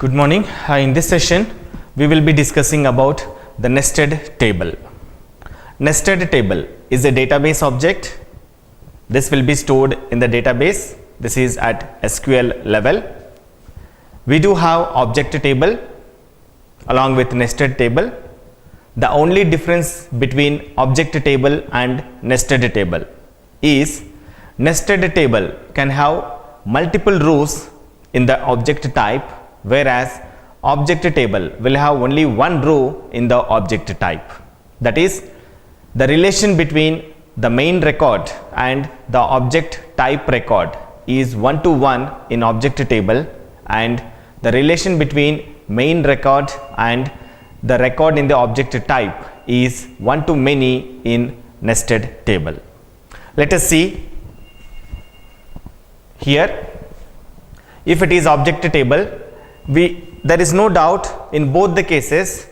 Good morning. In this session, we will be discussing about the nested table. Nested table is a database object. This will be stored in the database. This is at SQL level. We do have object table along with nested table. The only difference between object table and nested table is nested table can have multiple rows in the object type, whereas object table will have only one row in the object type. That is, the relation between the main record and the object type record is 1-to-1 in object table, and the relation between main record and the record in the object type is 1-to-many in nested table. Let us see here. If it is object table, there is no doubt in both the cases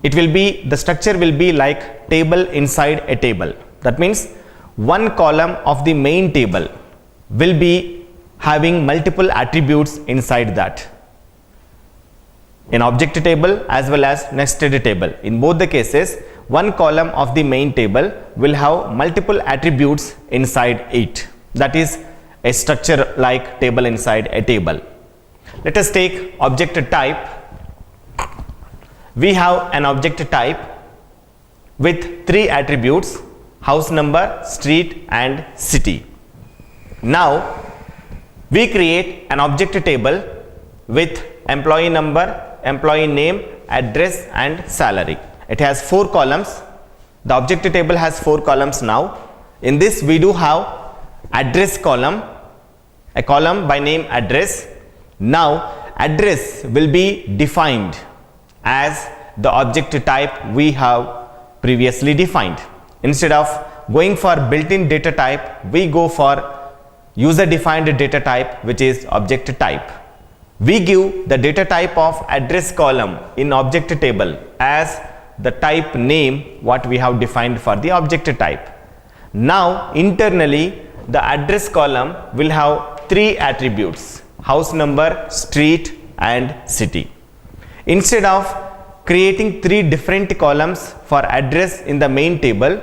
the structure will be like table inside a table. That means one column of the main table will be having multiple attributes inside that. In object table as well as nested table, in both the cases one column of the main table will have multiple attributes inside it. That is a structure like table inside a table. Let us take object type. We have an object type with three attributes: house number, street and city. Now we create an object table with employee number, employee name, address and salary. It has 4 columns. The object table has 4 columns now. In this we do have address column, a column by name address. Now address will be defined as the object type we have previously defined. Instead of going for built-in data type, we go for user defined data type, which is object type. We give the data type of address column in object table as the type name what we have defined for the object type. Now internally the address column will have 3 attributes: house number, street and city. Instead of creating 3 different columns for address in the main table,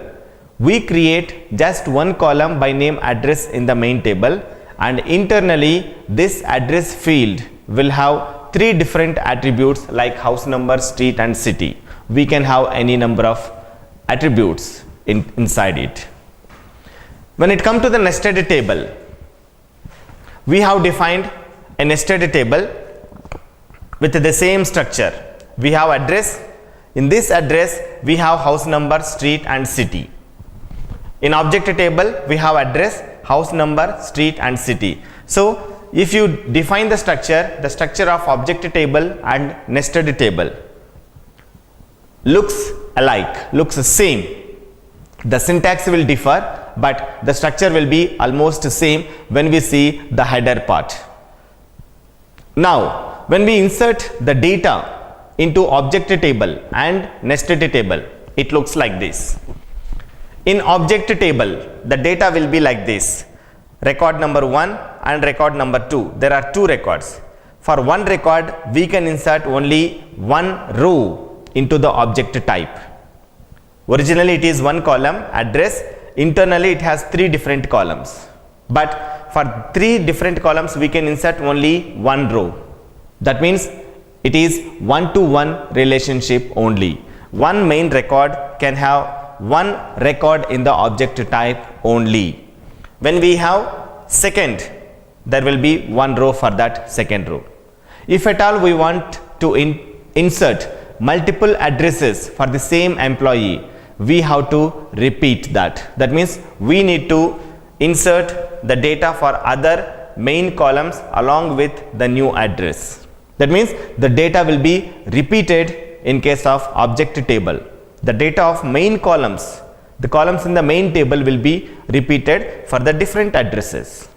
we create just one column by name address in the main table, and internally this address field will have 3 different attributes like house number, street and city. We can have any number of attributes inside it. When it comes to the nested table, we have defined a nested table with the same structure. We have address. In this address we have house number, street and city. In object table we have address, house number, street and city. So if you define the structure of object table and nested table looks alike, looks the same. The syntax will differ, but the structure will be almost the same when we see the header part. Now when we insert the data into object table and nested table, it looks like this. In object table the data will be like this: record number 1 and record number 2. There are 2 records. For one record we can insert only one row into the object type. Originally it is one column address. Internally it has 3 different columns, but for 3 different columns we can insert only one row. That means it is 1-to-1 relationship only. One main record can have one record in the object type only. When we have second, there will be one row for that second row. If at all we want to insert multiple addresses for the same employee, we have to repeat that. That means we need to insert the data for other main columns along with the new address. That means the data will be repeated in case of object table. The data of main columns, the columns in the main table will be repeated for the different addresses.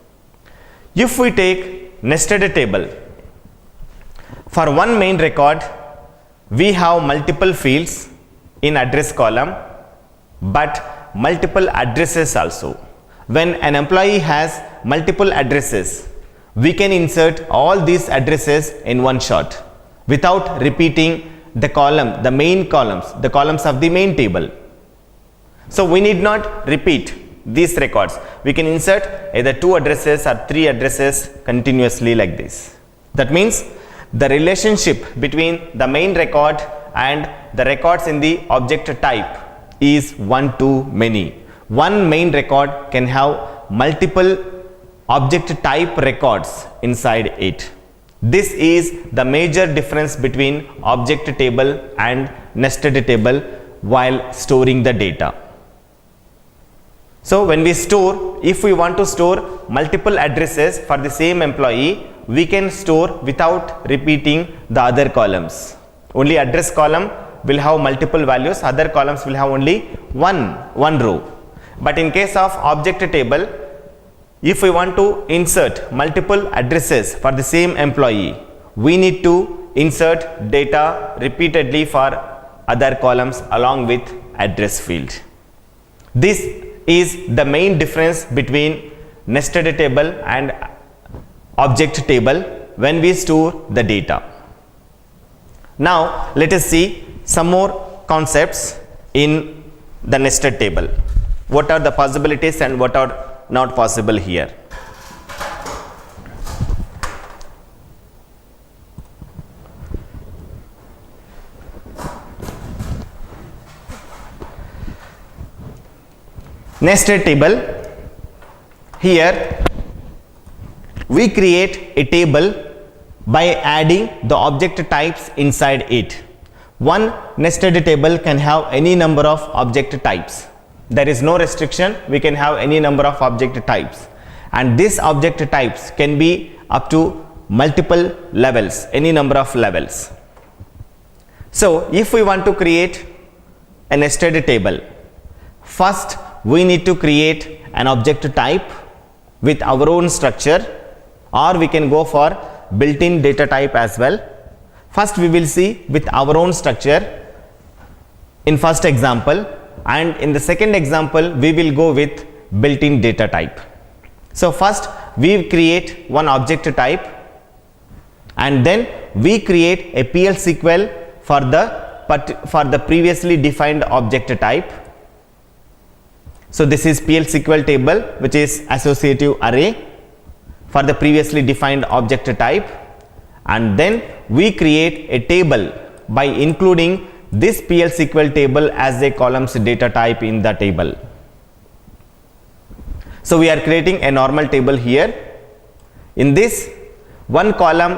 If we take nested table, for one main record we have multiple fields in address column, but multiple addresses also. When an employee has multiple addresses, we can insert all these addresses in one shot. without repeating the main columns, the columns of the main table. So we need not repeat these records. We can insert either 2 addresses or 3 addresses continuously like this. That means the relationship between the main record and the records in the object type is one to many. One main record can have multiple object type records inside it. This is the major difference between object table and nested table while storing the data. So when we store, if we want to store multiple addresses for the same employee, we can store without repeating the other columns. Only address column will have multiple values, other columns will have only one row. But in case of object table, if we want to insert multiple addresses for the same employee, we need to insert data repeatedly for other columns along with address field. This is the main difference between nested table and object table when we store the data. Now let us see some more concepts in the nested table. What are the possibilities and what are not possible here? Nested table. Here we create a table by adding the object types inside it. One nested table can have any number of object types. There is no restriction, we can have any number of object types, and these object types can be up to multiple levels, any number of levels. So if we want to create a nested table, first we need to create an object type with our own structure, or we can go for built-in data type as well. First we will see with our own structure in first example, and in the second example we will go with built-in data type. So first we create one object type and then we create a PL SQL for the previously defined object type. So this is PL SQL table, which is associative array for the previously defined object type, and then we create a table by including this PL SQL table as a columns data type in the table. So we are creating a normal table here. In this, one column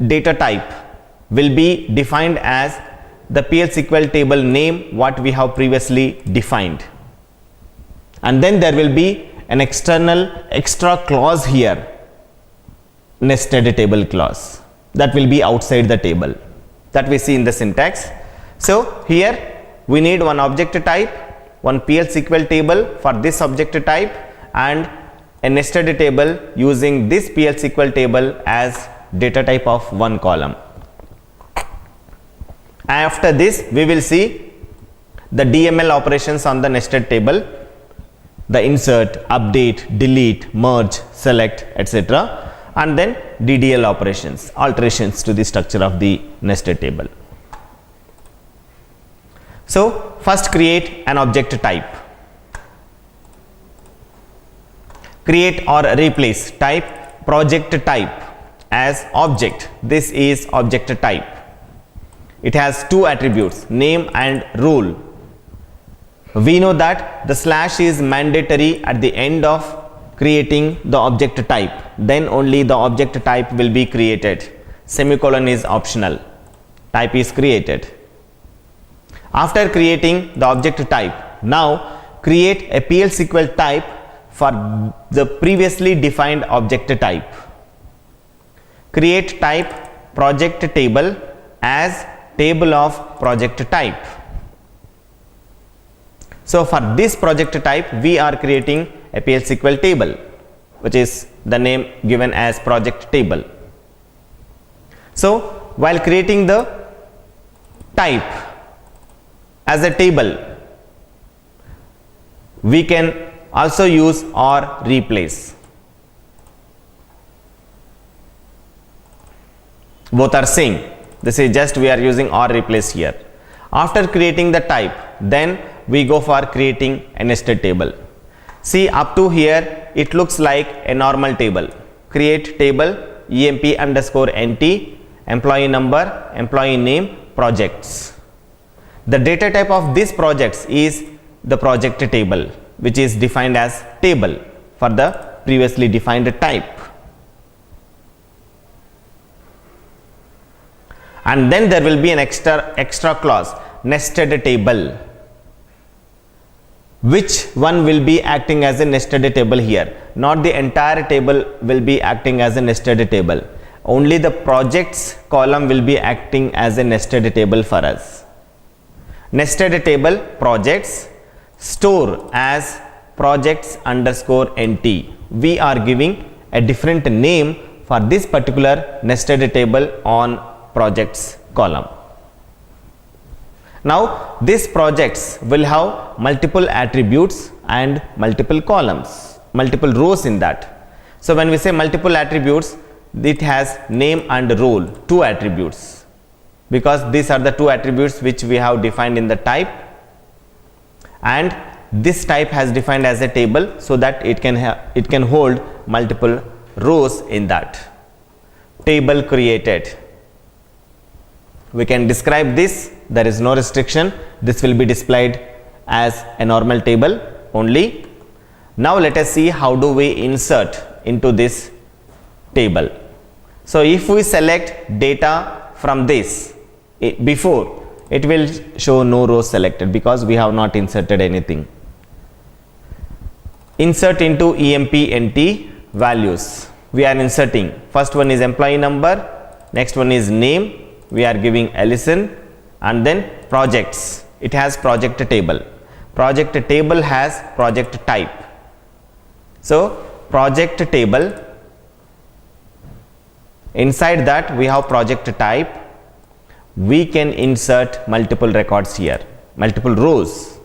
data type will be defined as the PL SQL table name what we have previously defined, and then there will be an extra clause here, nested table clause, that will be outside the table, that we see in the syntax. So here we need one object type, one PL SQL table for this object type, and a nested table using this PL SQL table as data type of one column. After this we will see the DML operations on the nested table, the insert, update, delete, merge, select, etc., and then DDL operations, alterations to the structure of the nested table. So first create an object type. Create or replace type project type as object. This is object type. It has two attributes, name and role. We know that the slash is mandatory at the end of creating the object type, then only the object type will be created. Semicolon is optional. Type is created. After creating the object type, now create a PL SQL type for the previously defined object type. Create type project table as table of project type. So for this project type we are creating a PL SQL table, which is the name given as project table. So while creating the type as a table, we can also use or replace. Both are same. This is just we are using or replace here. After creating the type, then we go for creating a nested table. See, up to here it looks like a normal table. Create table emp_nt, employee number, employee name, projects. The data type of this projects is the project table, which is defined as table for the previously defined type. And then there will be an extra clause, nested table. Which one will be acting as a nested table here? Not the entire table will be acting as a nested table. Only the projects column will be acting as a nested table for us. Nested table projects, store as projects_nt. We are giving a different name for this particular nested table on projects column. Now these projects will have multiple attributes and multiple columns, multiple rows in that. So when we say multiple attributes, it has name and role, two attributes, because these are the two attributes which we have defined in the type, and this type has defined as a table so that it can hold multiple rows in that. Table created. We can describe this, there is no restriction, this will be displayed as a normal table only. Now let us see how do we insert into this table. So if we select data from this, before it will show no rows selected because we have not inserted anything. Insert into emp_nt values. We are inserting, first one is employee number, next one is name, we are giving Ellison, and then projects. It has project table. Project table has project type. So project table, inside that we have project type. We can insert multiple records here, multiple rows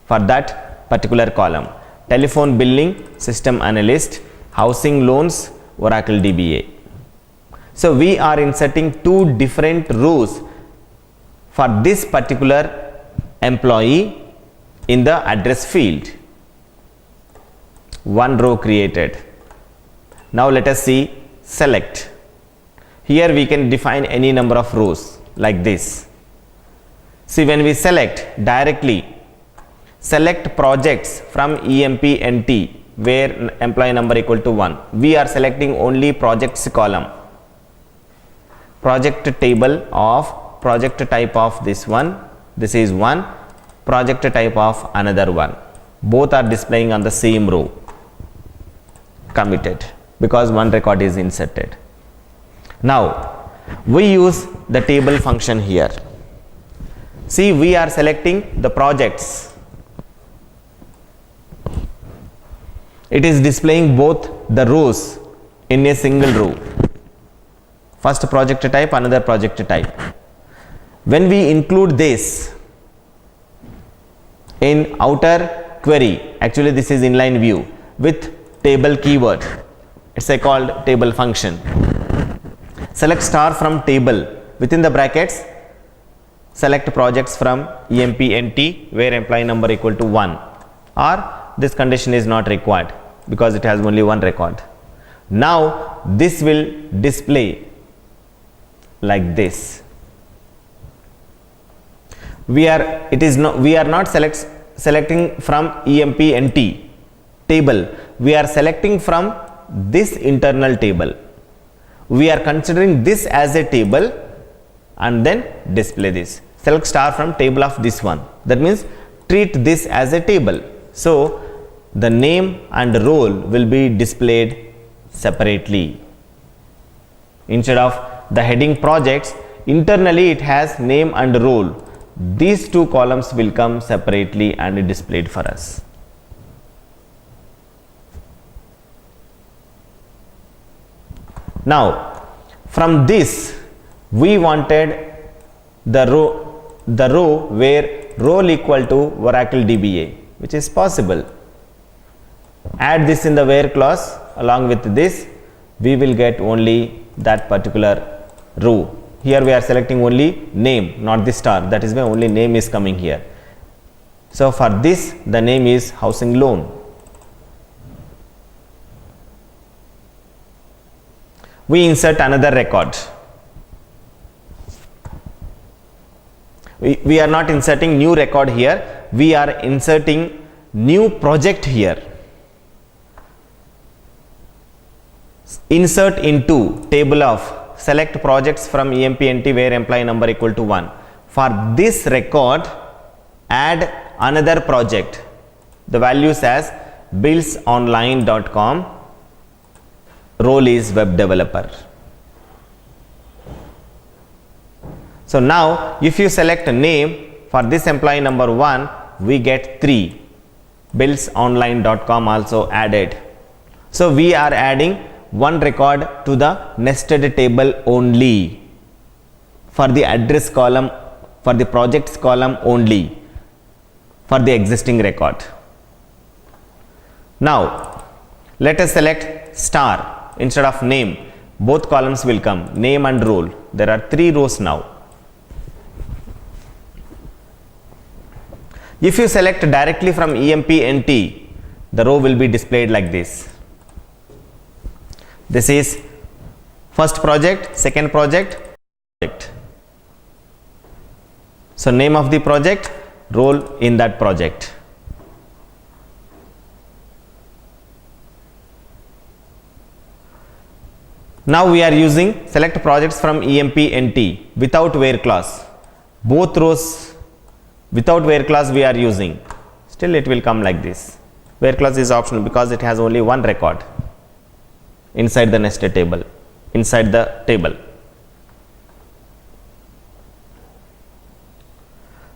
for that particular column. Telephone billing, system analyst, housing loans, Oracle DBA. So we are inserting two different rows for this particular employee in the address field. One row created. Now let us see select. Here we can define any number of rows like this. See, when we select directly, select projects from emp_nt where employee number equal to 1. We are selecting only projects column. Project table of project type of this one, this is one, project type of another one. Both are displaying on the same row. Committed because one record is inserted. Now we use the table function here. See, we are selecting the projects. It is displaying both the rows in a single row. First project type, another project type. When we include this in outer query, actually this is inline view with table keyword, it's a called table function. Select star from table, within the brackets select projects from emp_nt where employee number equal to 1, or this condition is not required because it has only one record. Now this will display like this. We are not selecting from emp_nt table, we are selecting from this internal table. We are considering this as a table and then display this. Select star from table of this one, that means treat this as a table. So the name and role will be displayed separately. Instead of the heading projects, internally it has name and role. These two columns will come separately and displayed for us. Now from this we wanted the row where role equal to Oracle DBA, which is possible. Add this in the where clause. Along with this we will get only that particular row Here we are selecting only name, not the star. That is why only name is coming here. So for this, the name is housing loan. We insert another record. We are not inserting new record here. We are inserting new project here. Insert into table of select projects from EMPNT where employee number equal to 1. For this record, add another project. The values as billsonline.com, role is web developer. So now if you select a name for this employee number 1, we get 3. billsonline.com also added. So we are adding one record to the nested table only, for the address column, for the projects column only, for the existing record. Now let us select star instead of name. Both columns will come, name and role. There are 3 rows now. If you select directly from EMPNT, the row will be displayed like this. This is first project, second project. So name of the project, role in that project. Now we are using select projects from EMPNT without where clause. Both rows without where clause we are using. Still it will come like this. Where clause is optional because it has only one record inside the nested table, inside the table.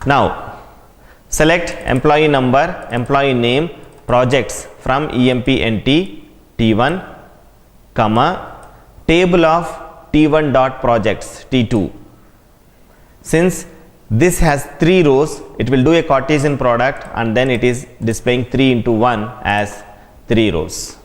Now select employee number, employee name, projects from EMPNT T1, comma, table of T1 dot projects T2. Since this has 3 rows, it will do a Cartesian product and then it is displaying 3 into 1 as 3 rows.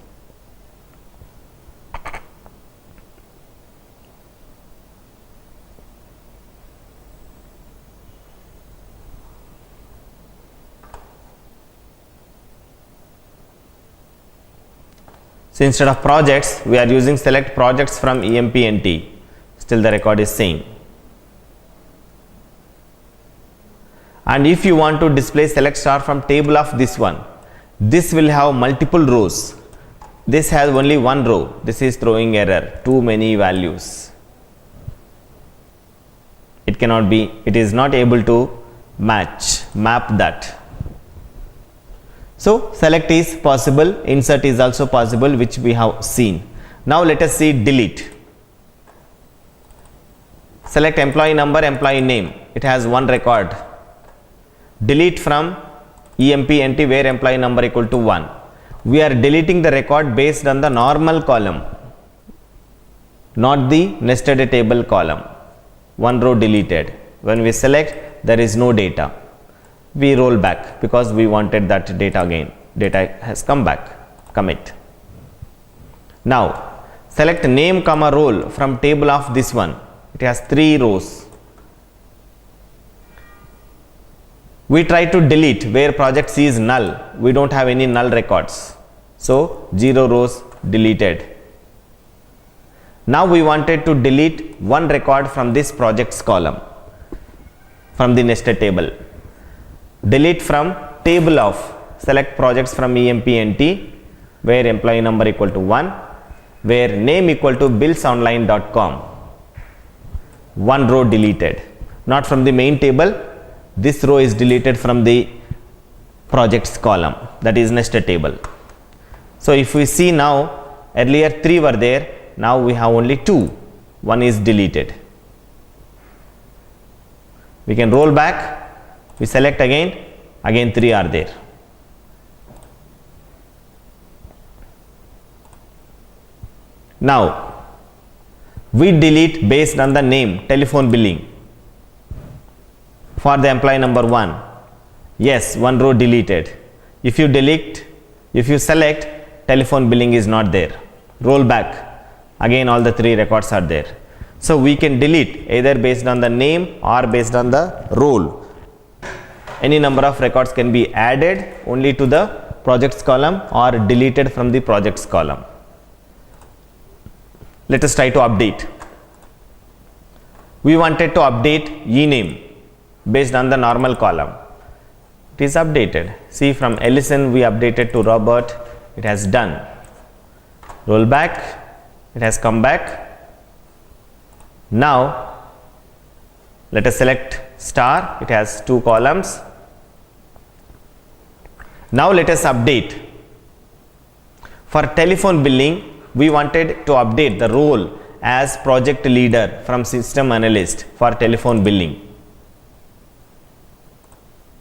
So instead of projects, we are using select projects from EMPNT. Still the record is same. And if you want to display select star from table of this one, this will have multiple rows. This has only one row. This is throwing error, too many values. It cannot be, it is not able to map that. So select is possible, insert is also possible, which we have seen. Now let us see delete. Select employee number, employee name. It has one record. Delete from EMPNT where employee number equal to 1. We are deleting the record based on the normal column, not the nested table column. One row deleted. When we select, there is no data. We roll back because we wanted that data again. Data has come back. Commit. Now select name comma role from table of this one. It has 3 rows. We try to delete where project C is null. We don't have any null records. So 0 rows deleted. Now we wanted to delete one record from this projects column, from the nested table. Delete from table of select projects from EMPNT where employee number equal to 1, where name equal to billsonline.com. One row deleted, not from the main table. This row is deleted from the projects column, that is nested table. So if we see now, earlier 3 were there, now we have only 2. One is deleted. We can roll back. We select again 3 are there. Now we delete based on the name, telephone billing. For the employee number 1, yes, one row deleted. If you select, telephone billing is not there. Roll back, again all the 3 records are there. So we can delete either based on the name or based on the role. Any number of records can be added only to the projects column or deleted from the projects column. Let us try to update. We wanted to update ename based on the normal column. It is updated. See, from Ellison we updated to Robert. It has done. Roll back. It has come back. Now let us select star. It has 2 columns. Now let us update. For telephone billing, we wanted to update the role as project leader from system analyst for telephone billing.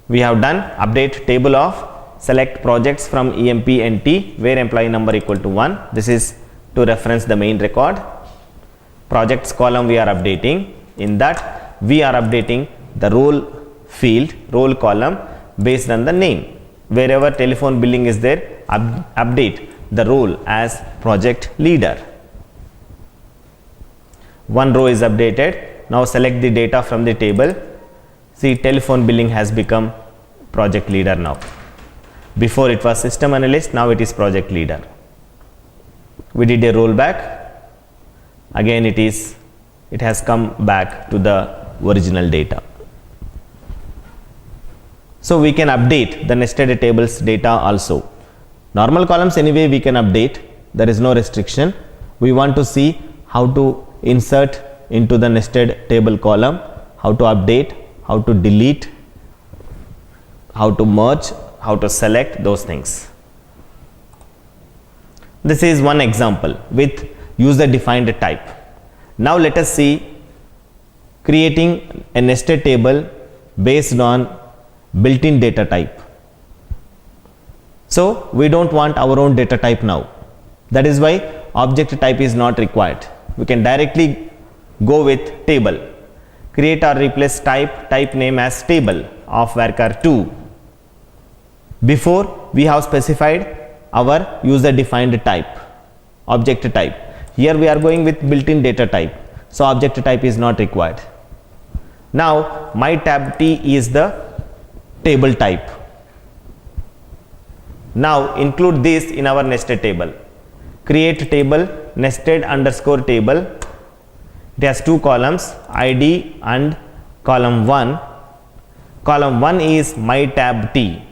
We have done update table of select projects from EMP and T where employee number equal to 1. This is to reference the main record. Projects column we are updating. In that we are updating the role field, role column based on the name. Wherever telephone billing is there, update the role as project leader. One row is updated. Now select the data from the table. See, telephone billing has become project leader now. Before it was system analyst, now it is project leader. We did a rollback. Again it has come back to the original data. So we can update the nested tables data also. Normal columns anyway we can update. There is no restriction. We want to see how to insert into the nested table column, how to update, how to delete, how to merge, how to select, those things. This is one example with user defined type. Now let us see creating a nested table based on built-in data type. So we don't want our own data type now. That is why object type is not required. We can directly go with table. Create or replace type name as table of varchar 2. Before we have specified our user defined type, object type. Here we are going with built-in data type. So object type is not required. Now my tab T is the table type. Now include this in our nested table. Create table nested underscore table. It has 2 columns, ID and column 1. Column 1 is my tab T.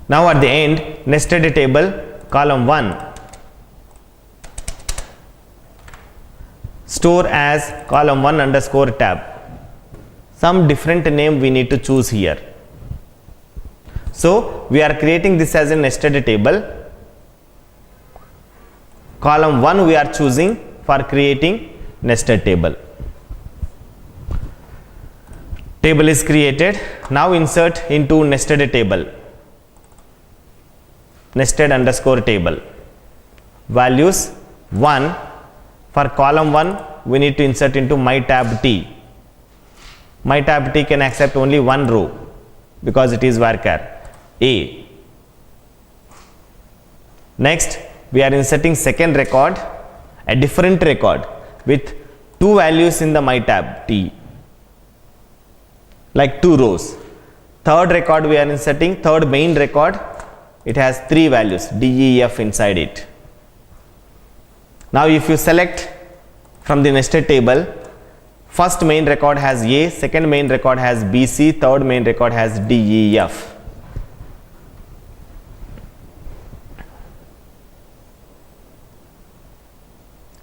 Now at the end, nested table column 1 store as column 1 underscore tab. Some different name we need to choose here. So we are creating this as a nested table. Column 1 we are choosing for creating nested table. Table is created. Now insert into nested table. Nested underscore table. Values 1. For column 1 we need to insert into my tab T. My tab T can accept only one row because it is varchar A. Next we are inserting second record, a different record with 2 values in the my tab T, like 2 rows. Third record we are inserting, third main record, it has 3 values D, E, F inside it. Now if you select from the nested table, first main record has A, second main record has B, C, third main record has D, E, F.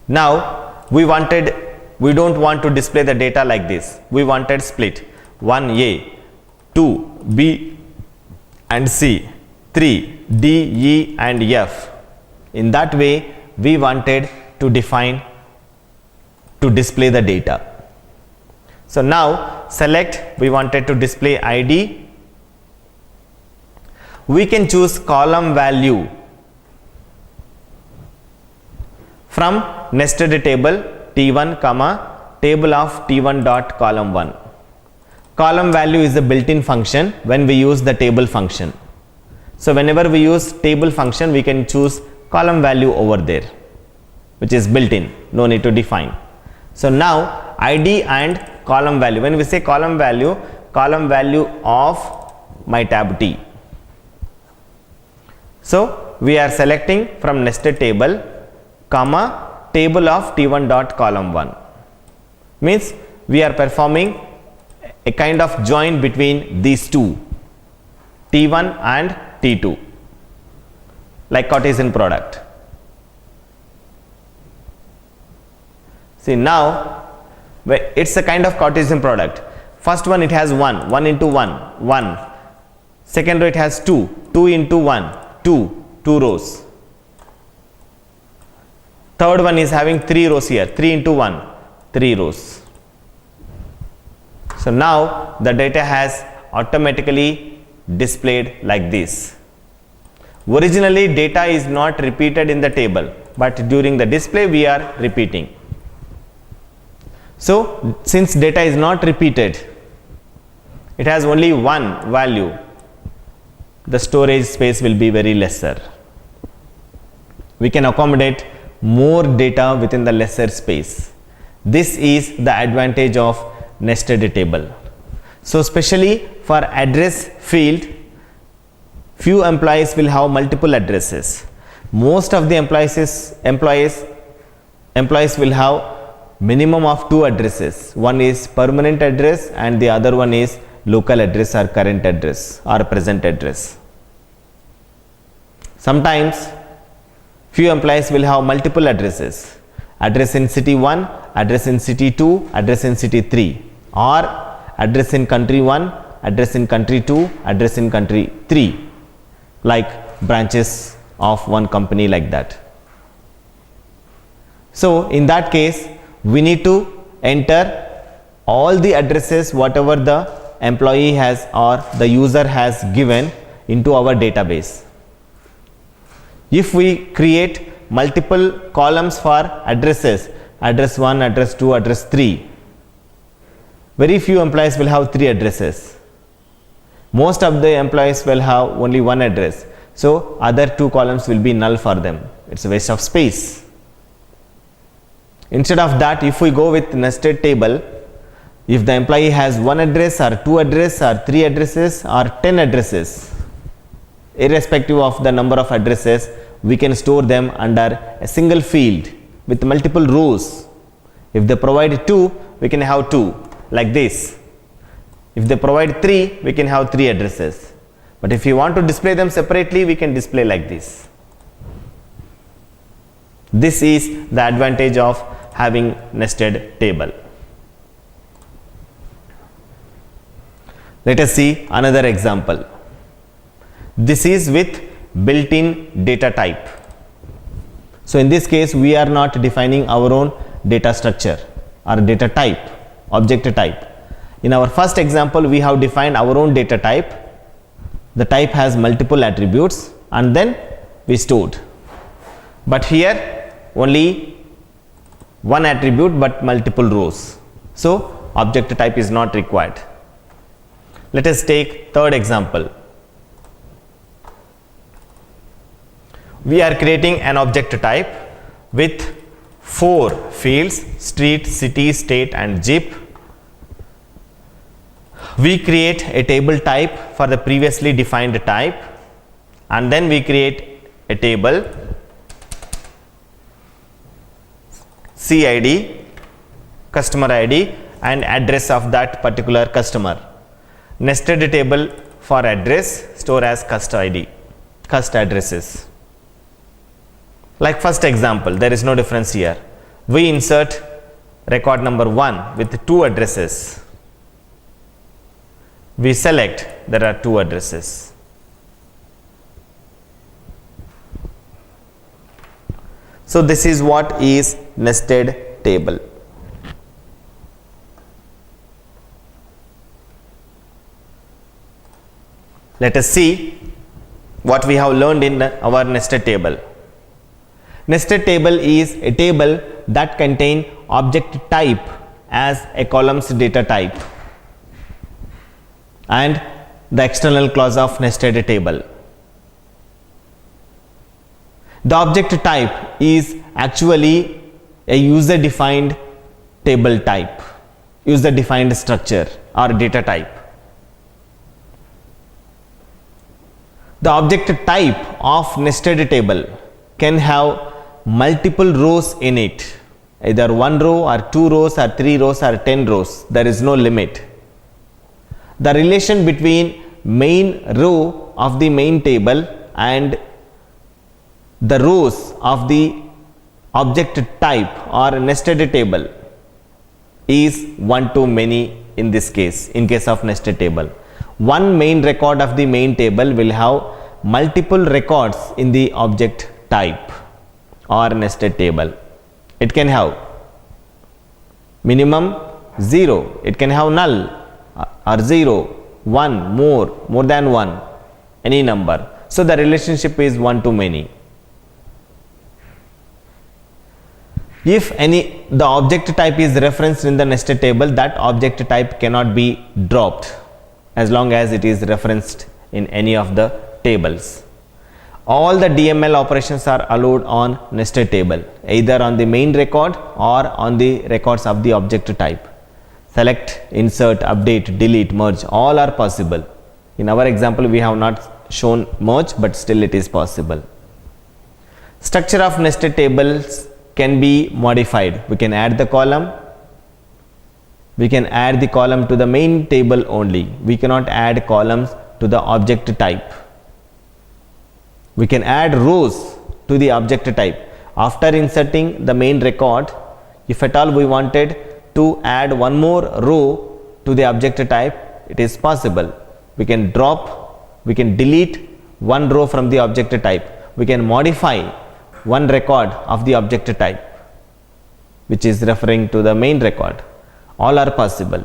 Now we don't want to display the data like this. We wanted split 1 A, 2 B and C, 3 D, E and F. In that way we wanted to define to display the data. So now select, we wanted to display ID. We can choose column value from nested table T1 comma table of T1 dot column 1. column value is a built-in function when we use the table function. So whenever we use table function, we can choose column value over there, which is built-in, no need to define. So now ID and column value, when we say column value of my tab T. So we are selecting from nested table, comma, table of T1 dot column 1. Means we are performing a kind of join between these two, T1 and T2, like Cartesian product. See, now it's a kind of Cartesian product. First one, it has 1 into 1. Second row, it has 2 into 1, 2 rows. Third one is having 3 rows here, 3 into 1, 3 rows. So now the data has automatically displayed like this. Originally data is not repeated in the table, but during the display we are repeating. So since data is not repeated, it has only one value, the storage space will be very lesser. We can accommodate more data within the lesser space. This is the advantage of nested table. So especially for address field, few employees will have multiple addresses. Most of the employees will have minimum of 2 addresses. One is permanent address and the other one is local address or current address or present address. Sometimes few employees will have multiple addresses, address in city 1, address in city 2, address in city 3, or address in country 1, address in country 2, address in country 3, like branches of one company like that. So in that case, we need to enter all the addresses whatever the employee has or the user has given into our database. If we create multiple columns for addresses, address 1, address 2, address 3, very few employees will have 3 addresses. Most of the employees will have only 1 address. So other 2 columns will be null for them. It's a waste of space. Instead of that, if we go with nested table, if the employee has 1 address or 2 address or 3 addresses or 10 addresses, irrespective of the number of addresses, we can store them under a single field with multiple rows. If they provide 2, we can have 2 like this. If they provide 3, we can have 3 addresses. But if you want to display them separately, we can display like this. This is the advantage of having nested table. Let us see another example. This is with built-in data type. So in this case, we are not defining our own data structure or data type, object type. In our first example, we have defined our own data type. The type has multiple attributes and then we stored. But here only one attribute but multiple rows. So object type is not required. Let us take third example. We are creating an object type with 4 fields: street, city, state and zip. We create a table type for the previously defined type and then we create a table CID, customer ID and address of that particular customer. Nested table for address store as cust ID, cust addresses. Like first example, there is no difference here. We insert record number 1 with 2 addresses. We select, there are 2 addresses. So this is what is nested table. Let us see what we have learned in our nested table. Nested table is a table that contains object type as a column's data type. and the external clause of nested table. The object type is actually a user defined table type, user defined structure or data type. The object type of nested table can have multiple rows in it, either one row or two rows or three rows or 10 rows. There is no limit. The relation between main row of the main table and the rows of the object type or nested table is one to many in this case, in case of nested table. One main record of the main table will have multiple records in the object type or nested table. It can have minimum 0, it can have null or 0, 1, more than 1, any number. So the relationship is one to many. If the object type is referenced in the nested table, that object type cannot be dropped as long as it is referenced in any of the tables. All the DML operations are allowed on nested table, either on the main record or on the records of the object type. Select, insert, update, delete, merge, all are possible. In our example, we have not shown merge, but still it is possible. Structure of nested tables can be modified. We can add the column. We can add the column to the main table only. We cannot add columns to the object type. We can add rows to the object type. After inserting the main record, if at all we wanted to add one more row to the object type, it is possible. We can delete one row from the object type. We can modify one record of the object type which is referring to the main record. All are possible.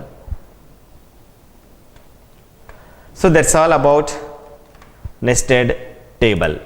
So that's all about nested table.